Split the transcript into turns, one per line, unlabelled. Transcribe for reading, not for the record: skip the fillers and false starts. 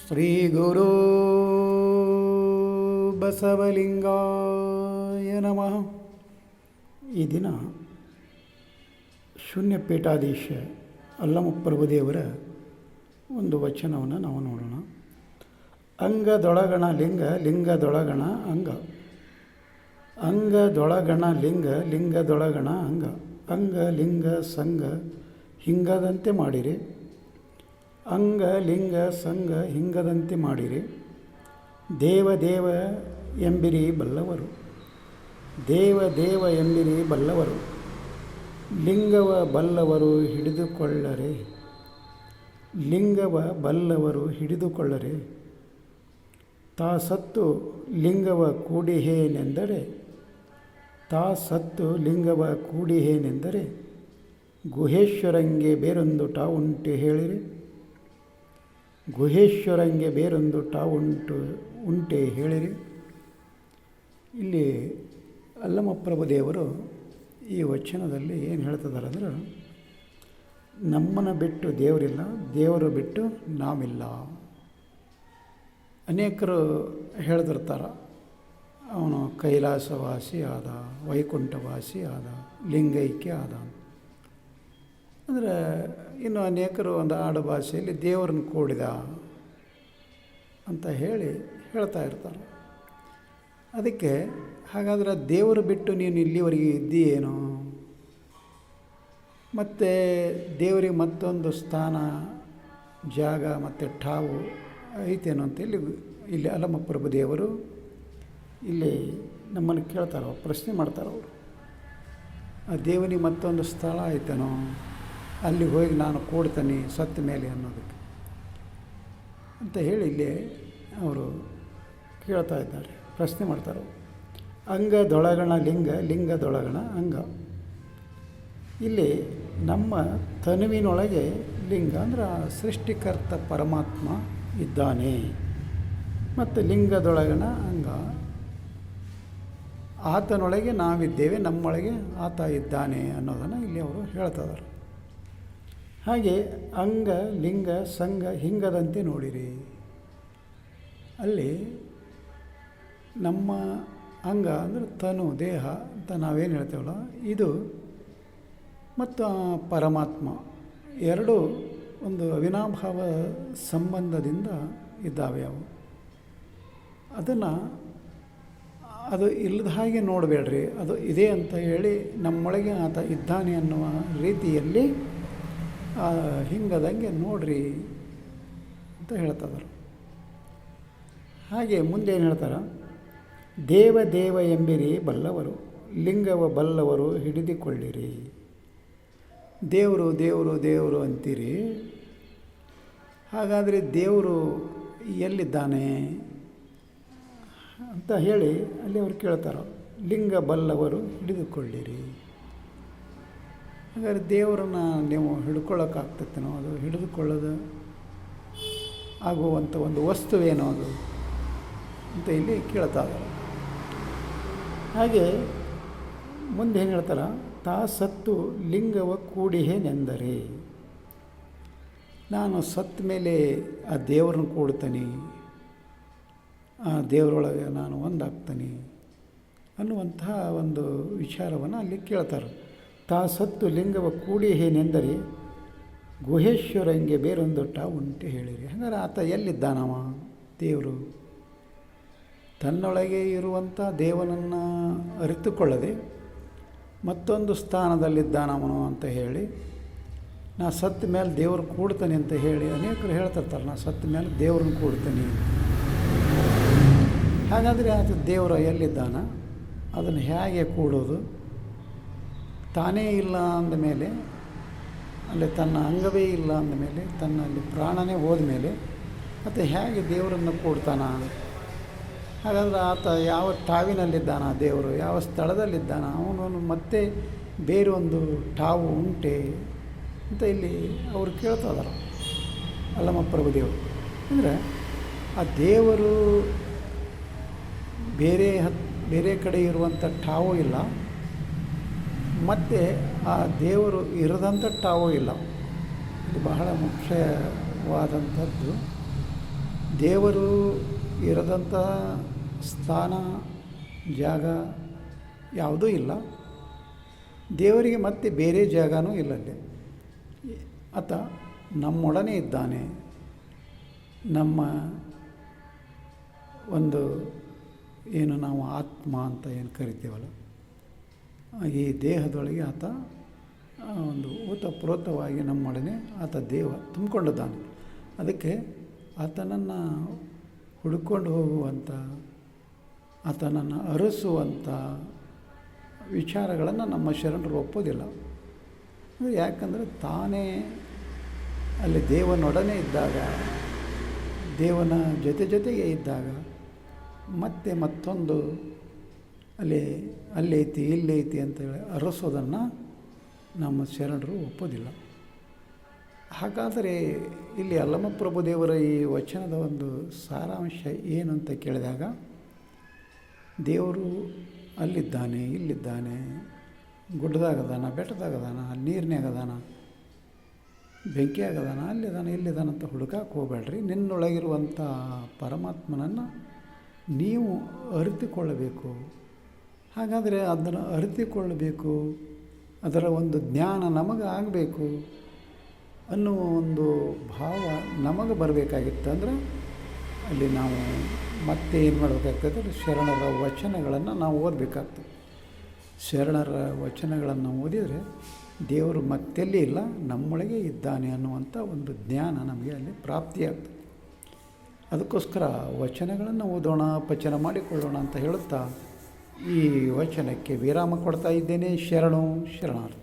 ಶ್ರೀ ಗುರು ಬಸವಲಿಂಗಾಯ ನಮಃ. ಈ ದಿನ ಶೂನ್ಯ ಪೀಠಾಧೀಶ ಅಲ್ಲಮಪ್ರಭುದೇವರ ಒಂದು ವಚನವನ್ನು ನಾವು ನೋಡೋಣ. ಅಂಗದೊಳಗಣ ಲಿಂಗ, ಲಿಂಗದೊಳಗಣ ಅಂಗ. ಅಂಗದೊಳಗಣ ಲಿಂಗ, ಲಿಂಗದೊಳಗಣ ಅಂಗ. ಅಂಗ ಲಿಂಗ ಸಂಗ ಹಿಂಗದಂತೆ ಮಾಡಿರಿ. ಅಂಗ ಲಿಂಗ ಸಂಗ ಹಿಂಗದಂತೆ ಮಾಡಿರಿ. ದೇವ ದೇವ ಎಂಬಿರಿ ಬಲ್ಲವರು, ದೇವ ದೇವ ಎಂಬಿರಿ ಬಲ್ಲವರು. ಲಿಂಗವ ಬಲ್ಲವರು ಹಿಡಿದುಕೊಳ್ಳರೆ, ಲಿಂಗವ ಬಲ್ಲವರು ಹಿಡಿದುಕೊಳ್ಳರೆ. ತಾ ಸತ್ತು ಲಿಂಗವ ಕೂಡಿಹೇನೆಂದರೆ, ತಾ ಸತ್ತು ಲಿಂಗವ ಕೂಡಿಹೇನೆಂದರೆ. ಗುಹೇಶ್ವರಂಗೆ ಬೇರೊಂದು ಟಾ ಉಂಟು ಹೇಳಿರಿ. ಗುಹೇಶ್ವರಂಗೆ ಬೇರೊಂದು ಟಾ ಉಂಟೆ ಹೇಳಿರಿ. ಇಲ್ಲಿ ಅಲ್ಲಮಪ್ರಭುದೇವರು ಈ ವಚನದಲ್ಲಿ ಏನು ಹೇಳ್ತಿದ್ದಾರೆ ಅಂದ್ರೆ, ನಮ್ಮನ್ನು ಬಿಟ್ಟು ದೇವರಿಲ್ಲ, ದೇವರು ಬಿಟ್ಟು ನಾವಿಲ್ಲ. ಅನೇಕರು ಹೇಳ್ತಿರ್ತಾರೆ, ಅವನು ಕೈಲಾಸವಾಸಿ ಆದ, ವೈಕುಂಠವಾಸಿ ಆದ, ಲಿಂಗೈಕ್ಯ ಆದ. ಅಂದರೆ ಇನ್ನು ಅನೇಕರು ಒಂದು ಆಡು ಭಾಷೆಯಲ್ಲಿ ದೇವರನ್ನು ಕೂಡಿದ ಅಂತ ಹೇಳ್ತಾ ಇರ್ತಾರೆ. ಅದಕ್ಕೆ ಹಾಗಾದರೆ ದೇವರು ಬಿಟ್ಟು ನೀನು ಇಲ್ಲಿವರೆಗೆ ಇದ್ದೀಯೇನೋ, ಮತ್ತು ದೇವರಿಗೆ ಮತ್ತೊಂದು ಸ್ಥಾನ, ಜಾಗ ಮತ್ತು ಠಾವು ಐತೇನೋ ಅಂತ ಇಲ್ಲಿ ಅಲ್ಲಮಪ್ರಭು ದೇವರು ಇಲ್ಲಿ ನಮ್ಮನ್ನು ಕೇಳ್ತಾರೆ, ಪ್ರಶ್ನೆ ಮಾಡ್ತಾರೆ ಅವರು. ಆ ದೇವನಿಗೆ ಮತ್ತೊಂದು ಸ್ಥಳ ಐತೇನೋ, ಅಲ್ಲಿ ಹೋಗಿ ನಾನು ಕೂಡ್ತೀನಿ ಸತ್ತ ಮೇಲೆ ಅನ್ನೋದಕ್ಕೆ ಅಂತ ಹೇಳಿ ಇಲ್ಲಿ ಅವರು ಕೇಳ್ತಾ ಇದ್ದಾರೆ, ಪ್ರಶ್ನೆ ಮಾಡ್ತಾರೆ. ಅಂಗದೊಳಗಣ ಲಿಂಗ, ಲಿಂಗದೊಳಗಣ ಅಂಗ. ಇಲ್ಲಿ ನಮ್ಮ ತನುವಿನೊಳಗೆ ಲಿಂಗ ಅಂದರೆ ಸೃಷ್ಟಿಕರ್ತ ಪರಮಾತ್ಮ ಇದ್ದಾನೆ, ಮತ್ತು ಲಿಂಗದೊಳಗಣ ಅಂಗ ಆತನೊಳಗೆ ನಾವಿದ್ದೇವೆ, ನಮ್ಮೊಳಗೆ ಆತ ಇದ್ದಾನೆ ಅನ್ನೋದನ್ನು ಇಲ್ಲಿ ಅವರು ಹೇಳ್ತಿದ್ದಾರೆ. ಹಾಗೆ ಅಂಗ ಲಿಂಗ ಸಂಗ ಹಿಂಗದಂತೆ ನೋಡಿರಿ. ಅಲ್ಲಿ ನಮ್ಮ ಅಂಗ ಅಂದರೆ ತನು, ದೇಹ ಅಂತ ನಾವೇನು ಹೇಳ್ತೇವಲ್ಲ, ಇದು ಮತ್ತು ಪರಮಾತ್ಮ ಎರಡೂ ಒಂದು ಅವಿನಾಭಾವ ಸಂಬಂಧದಿಂದ ಇದ್ದಾವೆ. ಅವು ಅದು ಇಲ್ಲದ ಹಾಗೆ ನೋಡಬೇಡ್ರಿ, ಅದು ಇದೆ ಅಂತ ಹೇಳಿ ನಮ್ಮೊಳಗೆ ಆತ ಇದ್ದಾನೆ ಅನ್ನುವ ರೀತಿಯಲ್ಲಿ ಹಿಂಗದಂಗೆ ನೋಡ್ರಿ ಅಂತ ಹೇಳ್ತಿದ್ದಾರೆ. ಹಾಗೆ ಮುಂದೆ ಏನು ಹೇಳ್ತಾರೆ, ದೇವ ದೇವ ಎಂಬಿರಿ ಬಲ್ಲವರು, ಲಿಂಗವ ಬಲ್ಲವರು ಹಿಡಿದುಕೊಳ್ಳಿರಿ. ದೇವರು ದೇವರು ದೇವರು ಅಂತೀರಿ, ಹಾಗಾದರೆ ದೇವರು ಎಲ್ಲಿದ್ದಾನೆ ಅಂತ ಹೇಳಿ ಅಲ್ಲಿ ಅವ್ರು ಕೇಳ್ತಾರೆ. ಲಿಂಗ ಬಲ್ಲವರು ಹಿಡಿದುಕೊಳ್ಳಿರಿ. ಹಾಗಾದ್ರೆ ದೇವರನ್ನು ನೀವು ಹಿಡ್ಕೊಳ್ಳೋಕ್ಕಾಗ್ತತ್ತೇನೋ, ಅದು ಹಿಡಿದುಕೊಳ್ಳೋದು ಆಗುವಂಥ ಒಂದು ವಸ್ತುವೇನೋ ಅದು ಅಂತ ಇಲ್ಲಿ ಕೇಳ್ತಾ ಇದ್ದಾರೆ. ಹಾಗೆ ಮುಂದೆ ಏನು ಹೇಳ್ತಾರೆ, ತಾ ಸತ್ತು ಲಿಂಗವ ಕೂಡಿಹೇನೆಂದರೆ. ನಾನು ಸತ್ತ ಮೇಲೆ ಆ ದೇವ್ರನ್ನ ಕೂಡ್ತೀನಿ, ಆ ದೇವರೊಳಗೆ ನಾನು ಒಂದಾಗ್ತೀನಿ ಅನ್ನುವಂತಹ ಒಂದು ವಿಚಾರವನ್ನು ಅಲ್ಲಿ ಕೇಳ್ತಾರೆ. ತಾ ಸತ್ತು ಲಿಂಗವ ಕೂಡಿಹೇನೆಂದರೆ. ಗುಹೇಶ್ವರಂಗೆ ಬೇರೊಂದು ಟಾ ಉಂಟು ಹೇಳಿರಿ. ಹಾಗಾದ್ರೆ ಆತ ಎಲ್ಲಿದ್ದಾನವ ದೇವರು? ತನ್ನೊಳಗೆ ಇರುವಂಥ ದೇವನನ್ನು ಅರಿತುಕೊಳ್ಳದೆ ಮತ್ತೊಂದು ಸ್ಥಾನದಲ್ಲಿದ್ದಾನವನು ಅಂತ ಹೇಳಿ, ನಾ ಸತ್ತ ಮೇಲೆ ದೇವರು ಕೂಡ್ತಾನೆ ಅಂತ ಹೇಳಿ ಅನೇಕರು ಹೇಳ್ತಿರ್ತಾರೆ, ನಾ ಸತ್ತ ಮೇಲೆ ದೇವ್ರನ್ನ ಕೂಡ್ತೀನಿ. ಹಾಗಾದರೆ ಆತ ದೇವರು ಎಲ್ಲಿದ್ದಾನ? ಅದನ್ನು ಹೇಗೆ ಕೂಡೋದು? ತಾನೇ ಇಲ್ಲ ಅಂದಮೇಲೆ, ಅಲ್ಲಿ ತನ್ನ ಅಂಗವೇ ಇಲ್ಲ ಅಂದಮೇಲೆ, ತನ್ನಲ್ಲಿ ಪ್ರಾಣನೇ ಹೋದ ಮೇಲೆ ಮತ್ತು ಹೇಗೆ ದೇವರನ್ನು ಕೂಡ್ತಾನ? ಹಾಗಾದ್ರೆ ಆತ ಯಾವ ಠಾವಿನಲ್ಲಿದ್ದಾನ ದೇವರು, ಯಾವ ಸ್ಥಳದಲ್ಲಿದ್ದಾನ? ಅವನು ಮತ್ತೆ ಬೇರೊಂದು ಠಾವು ಉಂಟೆ ಅಂತ ಇಲ್ಲಿ ಅವರು ಕೇಳ್ತಾ ಇದ್ದಾರೆ ಅಲ್ಲಮಪ್ರಭು ದೇವರು. ಅಂದರೆ ಆ ದೇವರು ಬೇರೆ ಕಡೆ ಇರುವಂಥ ಠಾವು ಇಲ್ಲ, ಮತ್ತು ಆ ದೇವರು ಇರದಂಥ ಠಾವು ಇಲ್ಲ. ಇದು ಬಹಳ ಮುಖ್ಯವಾದಂಥದ್ದು. ದೇವರು ಇರದಂಥ ಸ್ಥಾನ ಜಾಗ ಯಾವುದೂ ಇಲ್ಲ. ದೇವರಿಗೆ ಮತ್ತೆ ಬೇರೆ ಜಾಗನೂ ಇಲ್ಲಲ್ಲಿ. ಆತ ನಮ್ಮೊಡನೆ ಇದ್ದಾನೆ. ನಮ್ಮ ಒಂದು ಏನು ನಾವು ಆತ್ಮ ಅಂತ ಏನು ಕರಿತೀವಲ್ಲ, ಈ ದೇಹದೊಳಗೆ ಆತ ಒಂದು ಓತಪ್ರೋತವಾಗಿ ನಮ್ಮೊಡನೆ ಆತ ದೇವ ತುಂಬಿಕೊಂಡಿದ್ದಾನೆ. ಅದಕ್ಕೆ ಆತನನ್ನು ಹುಡುಕೊಂಡು ಹೋಗುವಂಥ, ಆತನನ್ನು ಅರಸುವಂಥ ವಿಚಾರಗಳನ್ನು ನಮ್ಮ ಶರಣರು ಒಪ್ಪೋದಿಲ್ಲ. ಯಾಕಂದರೆ ತಾನೇ ಅಲ್ಲಿ ದೇವನೊಡನೆ ಇದ್ದಾಗ, ದೇವನ ಜೊತೆಗೆ ಇದ್ದಾಗ ಮತ್ತೆ ಮತ್ತೊಂದು ಅಲ್ಲೈತಿ ಇಲ್ಲೈತಿ ಅಂತೇಳಿ ಅರಸೋದನ್ನು ನಮ್ಮ ಶರಣರು ಒಪ್ಪೋದಿಲ್ಲ. ಹಾಗಾದರೆ ಇಲ್ಲಿ ಅಲ್ಲಮಪ್ರಭು ದೇವರ ಈ ವಚನದ ಒಂದು ಸಾರಾಂಶ ಏನು ಅಂತ ಕೇಳಿದಾಗ, ದೇವರು ಅಲ್ಲಿದ್ದಾನೆ, ಇಲ್ಲಿದ್ದಾನೆ, ಗುಡ್ಡದಾಗದಾನ, ಬೆಟ್ಟದಾಗದಾನ, ನೀರಿನಾಗದಾನ, ಬೆಂಕಿಯಾಗದಾನ, ಅಲ್ಲಿದ್ದಾನೆ, ಇಲ್ಲಿದ್ದಾನೆ ಅಂತ ಹುಡುಕಕ್ಕೆ ಹೋಗಬೇಡ್ರಿ. ನಿನ್ನೊಳಗಿರುವಂಥ ಪರಮಾತ್ಮನನ್ನು ನೀವು ಅರಿತುಕೊಳ್ಳಬೇಕು. ಹಾಗಾದರೆ ಅದನ್ನು ಅರಿತುಕೊಳ್ಳಬೇಕು, ಅದರ ಒಂದು ಜ್ಞಾನ ನಮಗೆ ಆಗಬೇಕು ಅನ್ನುವ ಒಂದು ಭಾವ ನಮಗೆ ಬರಬೇಕಾಗಿತ್ತು. ಅಂದರೆ ಅಲ್ಲಿ ನಾವು ಮತ್ತೆ ಏನು ಮಾಡಬೇಕಾಗ್ತದೆ, ಶರಣರ ವಚನಗಳನ್ನು ನಾವು ಓದಬೇಕಾಗ್ತದೆ. ಶರಣರ ವಚನಗಳನ್ನು ಓದಿದರೆ ದೇವರು ಮತ್ತೆಲ್ಲಿ ಇಲ್ಲ, ನಮ್ಮೊಳಗೆ ಇದ್ದಾನೆ ಅನ್ನುವಂಥ ಒಂದು ಜ್ಞಾನ ನಮಗೆ ಅಲ್ಲಿ ಪ್ರಾಪ್ತಿಯಾಗ್ತದೆ. ಅದಕ್ಕೋಸ್ಕರ ವಚನಗಳನ್ನು ಓದೋಣ, ಪಚನ ಮಾಡಿಕೊಳ್ಳೋಣ ಅಂತ ಹೇಳುತ್ತಾ ಈ ವಚನಕ್ಕೆ ವಿರಾಮ ಕೊಡ್ತಾ ಇದ್ದೇನೆ. ಶರಣು ಶರಣಾರ್ಥಿ.